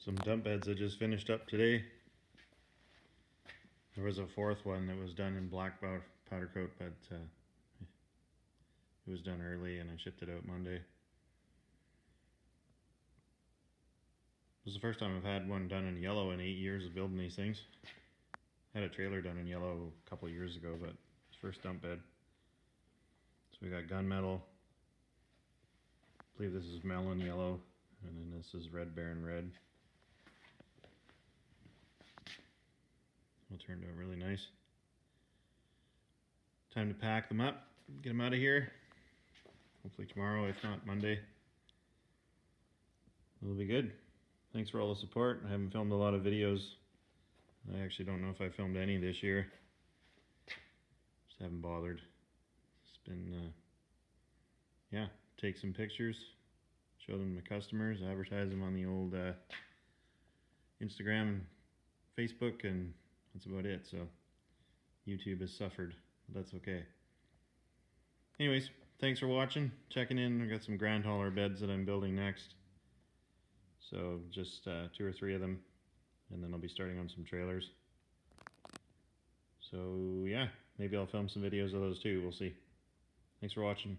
Some dump beds I just finished up today. There was a fourth one that was done in black powder coat, but it was done early and I shipped it out Monday. It was the first time I've had one done in yellow in 8 years of building these things. I had a trailer done in yellow a couple of years ago, but it's first dump bed. So we got gunmetal. I believe this is melon yellow, and then this is red baron red. All turned out really nice. Time to pack them up, get them out of here. Hopefully tomorrow, if not Monday. It'll be good. Thanks for all the support. I haven't filmed a lot of videos. I actually don't know if I filmed any this year. Just haven't bothered. It's been, yeah, take some pictures, show them to customers, advertise them on the old Instagram and Facebook, and that's about it. So YouTube has suffered, but that's okay. Anyways, thanks for watching, checking in. I've got some grand hauler beds that I'm building next. So just 2 or 3 of them, and then I'll be starting on some trailers. So yeah, maybe I'll film some videos of those too. We'll see. Thanks for watching.